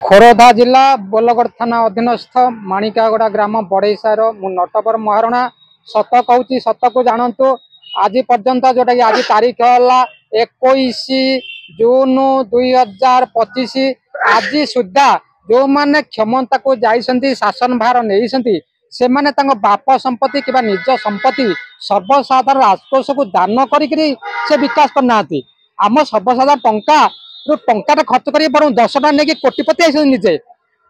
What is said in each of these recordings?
खोरधा जिला बोलगड़ थाना अधीनस्थ माणिकागड़ा ग्राम बड़ईसार मु नटवर महारणा सत कहूँ सत को जानतु आज पर्यंत जोटा कि आज तारीख है 21 जून 2025 आज सुधा जो मैंने क्षमता को जाइछंती शासन भार नहीं से माने बाप संपत्ति कि निज संपत्ति सर्वसाधारण राजकोष को दान करी से विकास करना आम सर्वसाधारण टंका टंका खर्च कर बर 10 टा नहीं कोटिपति आई निजे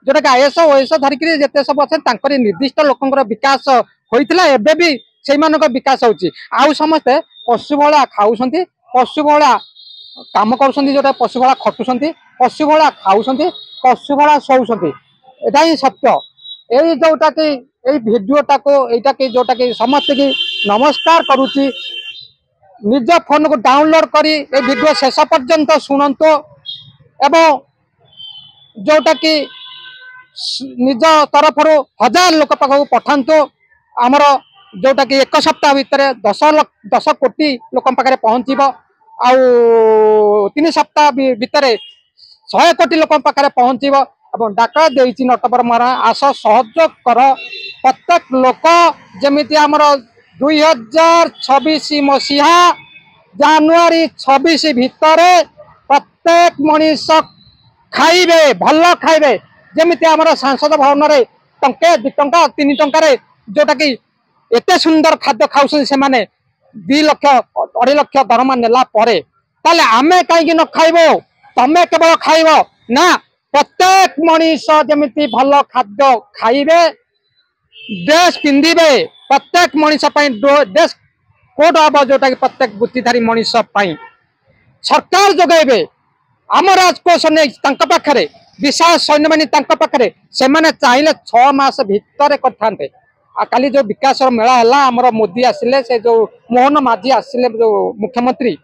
जोटा कि आईएस ओएस धरिक जिते सब अच्छे निर्दिष्ट लोकर विकास होता एवं भी से विकास हो समस्ते पशुभला खाऊ पशुभला कम कर पशुभला खटुंट पशुभला खाऊ पशुभला शोषंती एटा ही सत्य यही जोटा कि भिडटा को यहाँ कि जोटा कि समस्त की नमस्कार करुच्ची निज फोन को डाउनलोड करी ए वीडियो शेष पर्यंत शुणु एवं जोटा कि निज तरफ 1000 लोक पाखक पठातु आमर जोटा कि 1 सप्ताह भितर 10 कोटी लोक पाखे पहुँचब आउ 3 सप्ताह भितर 100 कोटी लोक पाखे पहुँचब और डाक देती नटवर महारणा आस सहयोग कर प्रत्येक लोक जमी आमर 2026 मसीहा जनवरी 26 भितर प्रत्येक मनीष खाइबे भल खाइबे जमी आमर सांसद भवन में टंके 2 टंका 3 टंकार जोटा कि एते सुंदर खाद्य खाऊ से 2 लाख 2.5 लाख दरमा नेला परे ताले आमे कहीं न खाइबो तमे केवल खाइब ना प्रत्येक मनीष जमी भल खाद्य खाइबे ड्रेस पिंधिबे प्रत्येक मनीष ड्रेस कोड हम जोटा कि प्रत्येक बुद्धिधारी मनीष सरकार जोगेबे आम राजकोष नहीं पाखे विशाल सैन्य बाहिनी पाखे से चाहिए 6 मास भितर करते काली जो विकास मेला है आमर मोदी आसिले से जो मोहन माझी आसिले जो मुख्यमंत्री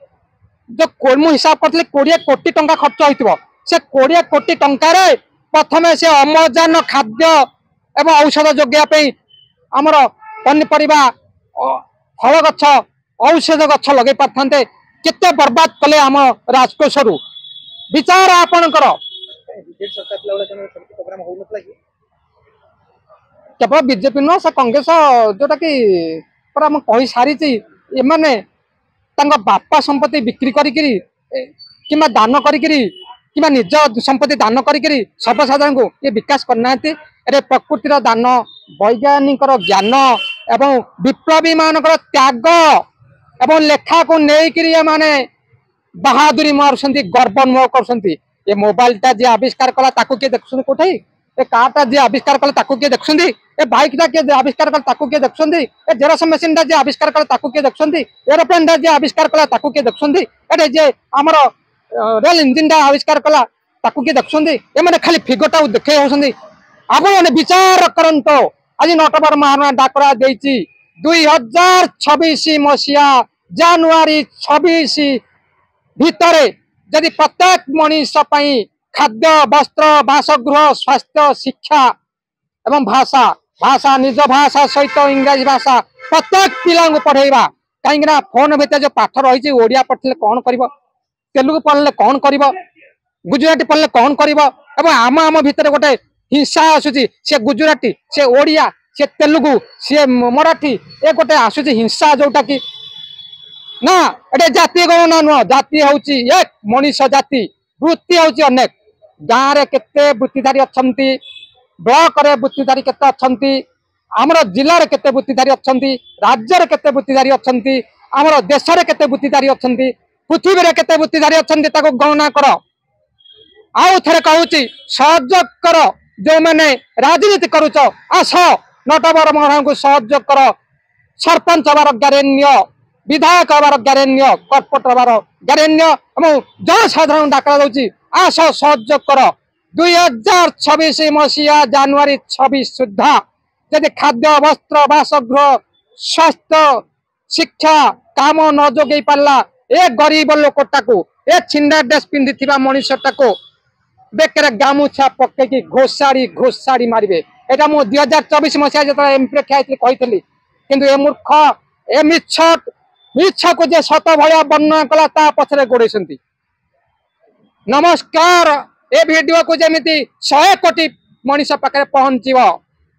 जो मु हिसाब करते 20 कोटी टंका खर्च हो से 20 कोटी टंकार प्रथम से अम्लजान खाद्य एवं औषध जोगे आमर पनीपरिया फल गछ औषध गछ लगे पारते केते बर्बाद कले आम राजकोष विचार आपणकर केवल बीजेपी नुह से कांग्रेस जोटा कि कही सारी एमाने बापा संपत्ति बिक्री करी दान करी निज संपत्ति दान करी सर्वसाधारण को ये विकास करना प्रकृतिर दान वैज्ञानिक ज्ञान एवं विप्लवी मान त्याग एवं लेखा को लेकिन माने बहादुरी मारुंट गर्व अनुभव कर मोबाइल टा जी आविष्कार कला किए देखुं कौटे ए कार जी आविष्कार कला किए देखुं ए बाइक टा किए आविष्कार कला किए देखुं ए जेरक्स मेसीन टा जी आविष्कार कला किए देखुं एरोप्लेन टा जी आविष्कार कला किए देखुं ए जे आमर रेल इंजिन टा आविष्कार कला किए देखुं ए मैंने खाली फिगर देखे होती आप विचार करंतो आज नटवर महारणा डाकरा देती 2026 मसीहा जनवरी 26 भितर जदि प्रत्येक मनीष खाद्य वस्त्र बासगृह स्वास्थ्य शिक्षा एवं भाषा भाषा निज भाषा सहित इंग्राजी भाषा प्रत्येक पिला पढ़ेगा कहीं फोन भितर जो पाठ रही ओडिया पढ़ले कौन कर तेलुगु पढ़ले कौन कर गुजराती पढ़ले कौन कर आम आम भितर गोटे हिंसा आसूची से गुजराती से ओडिया से तेलुगु सी मराठी ए गोटे आसूची हिंसा जोटा कि ना एटे जाति गणना नुह जाति हूँ एक मनीष जाति वृत्ति हूँ अनेक गाँव में केते वृत्तिधारी अच्छा ब्लॉक रे वृत्तिधारी केते अच्छा आमर जिले में केते वृत्तिधारी अच्छा राज्य में केते वृत्तिधारी अच्छा आमर देश में केते वृत्तिधारी अच्छा पृथ्वी में केते वृत्तिधारी अच्छा गणना कर आउ थे कहूँ सहयोग कर जो मैंने राजनीति करुच आस नटवर महारणा को सहयोग कर सरपंच हबार ज्ञारेण्य विधायक हबार ज्ञारेण्य कर्पोरेट हबार ज्ञारेण्य जनसाधारण डाकरा दूसरी आस सहयोग कर 2026 मसीहा जनवरी 26 सुधा जदि खाद्य वस्त्र बासगृह स्वास्थ्य शिक्षा काम न जोगे पारा ए गरीब लोकटा को ए छिंडा ड्रेस पिंधि मनीषटा को बेकर गामुछा पकईकि घोषाड़ी मारे यहाँ मुझे 2024 मसीहा जो एमपी खाई कही कि ए मूर्ख ए मिछ को जे सत भाया वर्णना कला पछरे गोड़े नमस्कार ए वीडियो को जमी 100 कोटी मनीष पाखे पहुंचो।